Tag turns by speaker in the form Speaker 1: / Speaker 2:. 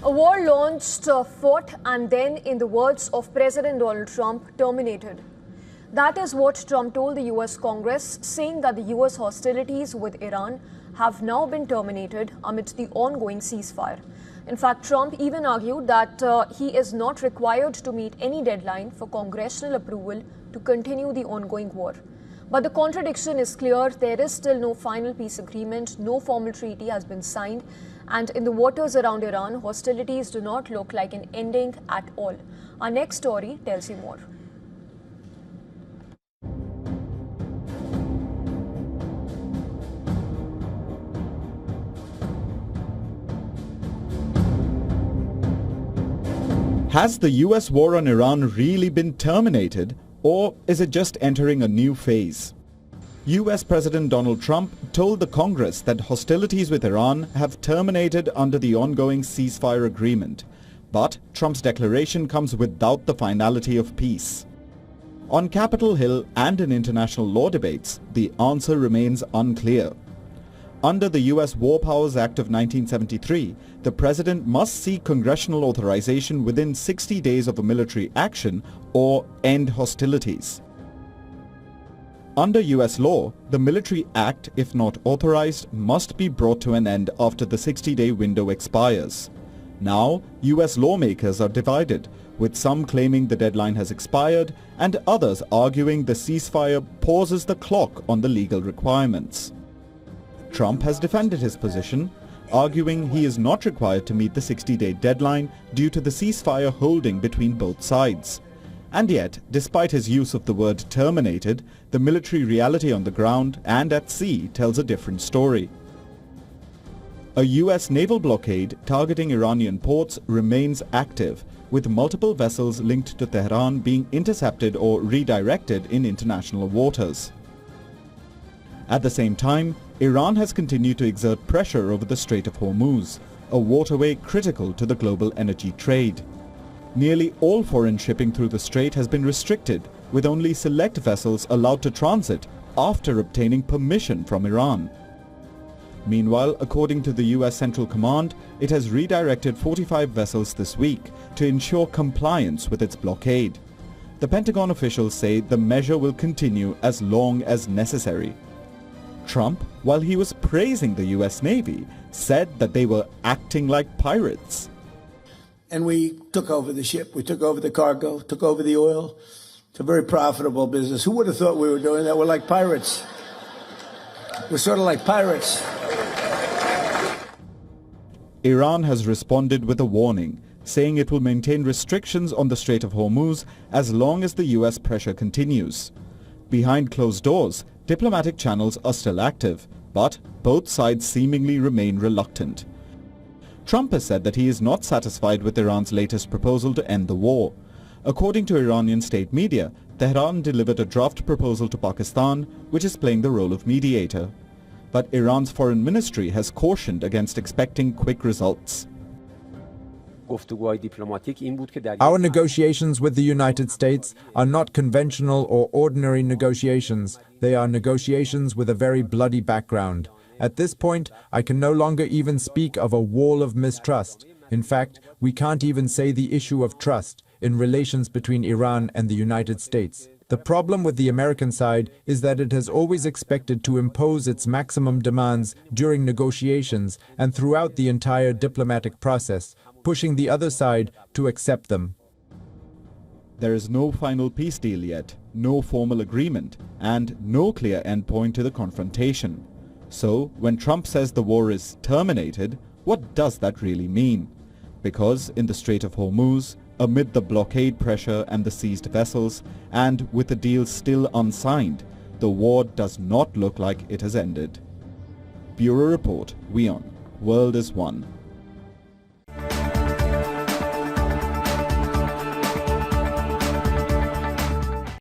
Speaker 1: A war launched, fought, and then, in the words of President Donald Trump, terminated. That is what Trump told the US Congress, saying that the US hostilities with Iran have now been terminated amidst the ongoing ceasefire. In fact, Trump even argued that he is not required to meet any deadline for congressional approval to continue the ongoing war. But the contradiction is clear. There is still no final peace agreement, no formal treaty has been signed, and in the waters around Iran, hostilities do not look like an ending at all. Our next story tells you more.
Speaker 2: Has the US war on Iran really been terminated, or is it just entering a new phase? US President Donald Trump told the Congress that hostilities with Iran have terminated under the ongoing ceasefire agreement. But Trump's declaration comes without the finality of peace. On Capitol Hill and in international law debates, the answer remains unclear. Under the US War Powers Act of 1973, the president must seek congressional authorization within 60 days of a military action or end hostilities. Under US law, the military act, if not authorized, must be brought to an end after the 60-day window expires. Now, US lawmakers are divided, with some claiming the deadline has expired and others arguing the ceasefire pauses the clock on the legal requirements. Trump has defended his position, arguing he is not required to meet the 60-day deadline due to the ceasefire holding between both sides. And yet, despite his use of the word terminated, the military reality on the ground and at sea tells a different story. A US naval blockade targeting Iranian ports remains active, with multiple vessels linked to Tehran being intercepted or redirected in international waters. At the same time, Iran has continued to exert pressure over the Strait of Hormuz, a waterway critical to the global energy trade. Nearly all foreign shipping through the strait has been restricted, with only select vessels allowed to transit after obtaining permission from Iran. Meanwhile, according to the US Central Command, it has redirected 45 vessels this week to ensure compliance with its blockade. The Pentagon officials say the measure will continue as long as necessary. Trump, while he was praising the US Navy, said that they were acting like pirates.
Speaker 3: And we took over the ship, we took over the cargo, took over the oil. It's a very profitable business. Who would have thought we were doing that? We're like pirates. We're sort of like pirates.
Speaker 2: Iran has responded with a warning, saying it will maintain restrictions on the Strait of Hormuz as long as the US pressure continues. Behind closed doors, diplomatic channels are still active, but both sides seemingly remain reluctant. Trump has said that he is not satisfied with Iran's latest proposal to end the war. According to Iranian state media, Tehran delivered a draft proposal to Pakistan, which is playing the role of mediator. But Iran's foreign ministry has cautioned against expecting quick results.
Speaker 4: Our negotiations with the United States are not conventional or ordinary negotiations. They are negotiations with a very bloody background. At this point, I can no longer even speak of a wall of mistrust. In fact, we can't even say the issue of trust in relations between Iran and the United States. The problem with the American side is that it has always expected to impose its maximum demands during negotiations and throughout the entire diplomatic process, pushing the other side to accept them.
Speaker 2: There is no final peace deal yet, no formal agreement, and no clear endpoint to the confrontation. So, when Trump says the war is terminated, what does that really mean? Because in the Strait of Hormuz, amid the blockade pressure and the seized vessels, and with the deal still unsigned, the war does not look like it has ended. Bureau Report, WION, World is One.